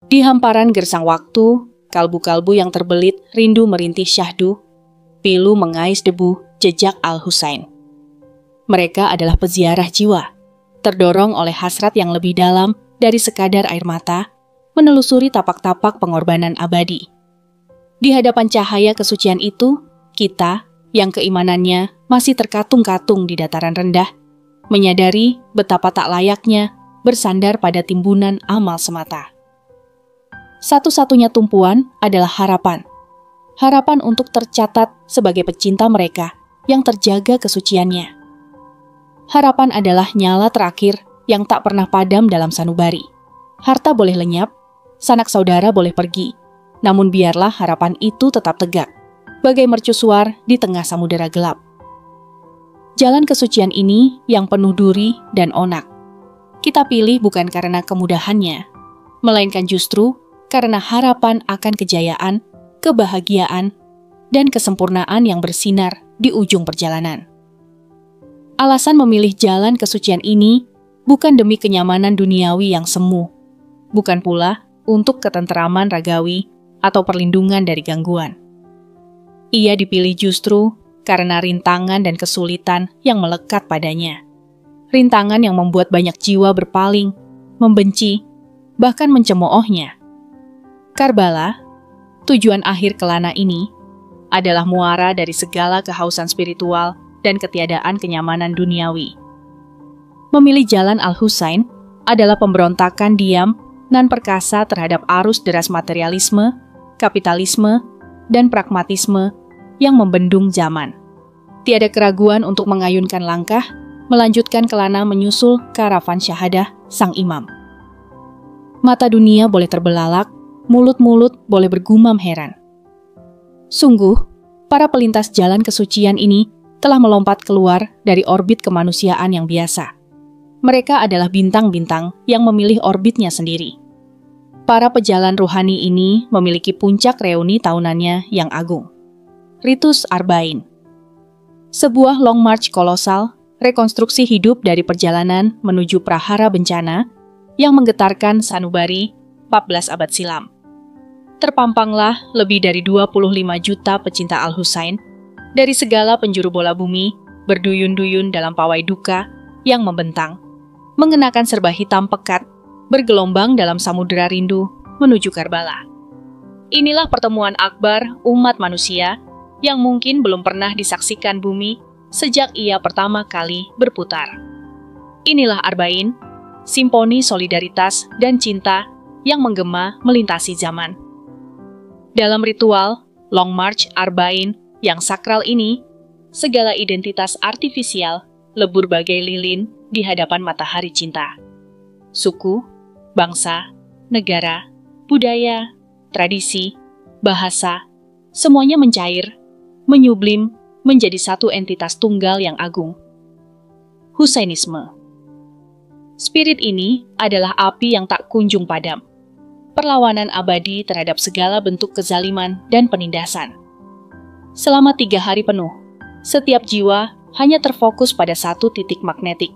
Di hamparan gersang waktu, kalbu-kalbu yang terbelit rindu merintih syahdu, pilu mengais debu jejak Al-Husain. Mereka adalah peziarah jiwa, terdorong oleh hasrat yang lebih dalam dari sekadar air mata, menelusuri tapak-tapak pengorbanan abadi. Di hadapan cahaya kesucian itu, kita, yang keimanannya masih terkatung-katung di dataran rendah, menyadari betapa tak layaknya bersandar pada timbunan amal semata. Satu-satunya tumpuan adalah harapan. Harapan untuk tercatat sebagai pecinta mereka yang terjaga kesuciannya. Harapan adalah nyala terakhir yang tak pernah padam dalam sanubari. Harta boleh lenyap, sanak saudara boleh pergi, namun biarlah harapan itu tetap tegak, bagai mercusuar di tengah samudera gelap. Jalan kesucian ini yang penuh duri dan onak. Kita pilih bukan karena kemudahannya, melainkan justru karena harapan akan kejayaan, kebahagiaan, dan kesempurnaan yang bersinar di ujung perjalanan. Alasan memilih jalan kesucian ini bukan demi kenyamanan duniawi yang semu, bukan pula untuk ketenteraman ragawi atau perlindungan dari gangguan. Ia dipilih justru karena rintangan dan kesulitan yang melekat padanya. Rintangan yang membuat banyak jiwa berpaling, membenci, bahkan mencemoohnya. Karbala, tujuan akhir kelana ini, adalah muara dari segala kehausan spiritual dan ketiadaan kenyamanan duniawi. Memilih jalan Al-Husain adalah pemberontakan diam nan perkasa terhadap arus deras materialisme, kapitalisme, dan pragmatisme yang membendung zaman. Tiada keraguan untuk mengayunkan langkah, melanjutkan kelana menyusul karavan syahadah sang imam. Mata dunia boleh terbelalak, mulut-mulut boleh bergumam heran. Sungguh, para pelintas jalan kesucian ini telah melompat keluar dari orbit kemanusiaan yang biasa. Mereka adalah bintang-bintang yang memilih orbitnya sendiri. Para pejalan ruhani ini memiliki puncak reuni tahunannya yang agung. Ritus Arba'in. Sebuah long march kolosal, rekonstruksi hidup dari perjalanan menuju prahara bencana yang menggetarkan sanubari 14 abad silam. Terpampanglah lebih dari 25 juta pecinta Al-Husain dari segala penjuru bola bumi berduyun-duyun dalam pawai duka yang membentang, mengenakan serba hitam pekat, bergelombang dalam samudera rindu menuju Karbala. Inilah pertemuan akbar umat manusia yang mungkin belum pernah disaksikan bumi sejak ia pertama kali berputar. Inilah Arba'in, simponi solidaritas dan cinta yang menggema melintasi zaman. Dalam ritual Long March Arba'in yang sakral ini, segala identitas artifisial lebur bagai lilin di hadapan matahari cinta. Suku, bangsa, negara, budaya, tradisi, bahasa, semuanya mencair, menyublim, menjadi satu entitas tunggal yang agung. Husainisme. Spirit ini adalah api yang tak kunjung padam. Perlawanan abadi terhadap segala bentuk kezaliman dan penindasan. Selama 3 hari penuh, setiap jiwa hanya terfokus pada satu titik magnetik,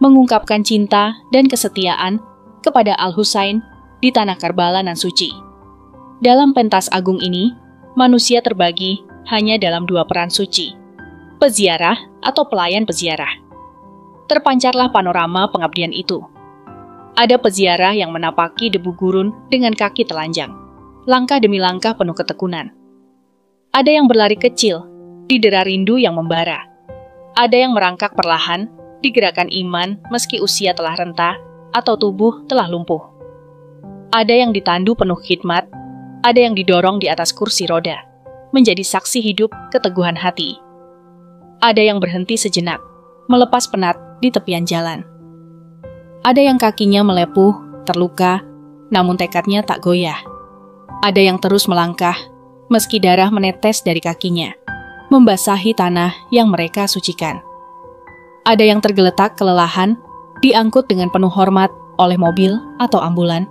mengungkapkan cinta dan kesetiaan kepada Al-Husain di tanah Karbala nan suci. Dalam pentas agung ini, manusia terbagi hanya dalam 2 peran suci, peziarah atau pelayan peziarah. Terpancarlah panorama pengabdian itu. Ada peziarah yang menapaki debu gurun dengan kaki telanjang, langkah demi langkah penuh ketekunan. Ada yang berlari kecil, didera rindu yang membara. Ada yang merangkak perlahan, digerakkan iman meski usia telah renta atau tubuh telah lumpuh. Ada yang ditandu penuh khidmat, ada yang didorong di atas kursi roda, menjadi saksi hidup keteguhan hati. Ada yang berhenti sejenak, melepas penat di tepian jalan. Ada yang kakinya melepuh, terluka, namun tekadnya tak goyah. Ada yang terus melangkah, meski darah menetes dari kakinya, membasahi tanah yang mereka sucikan. Ada yang tergeletak kelelahan, diangkut dengan penuh hormat oleh mobil atau ambulan.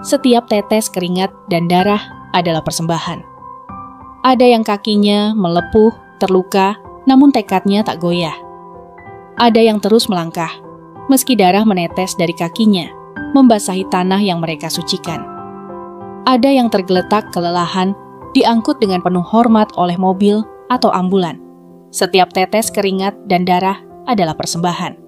Setiap tetes keringat dan darah adalah persembahan. Ada yang kakinya melepuh, terluka, namun tekadnya tak goyah. Ada yang terus melangkah, meski darah menetes dari kakinya, membasahi tanah yang mereka sucikan. Ada yang tergeletak kelelahan, diangkut dengan penuh hormat oleh mobil atau ambulan. Setiap tetes keringat dan darah adalah persembahan.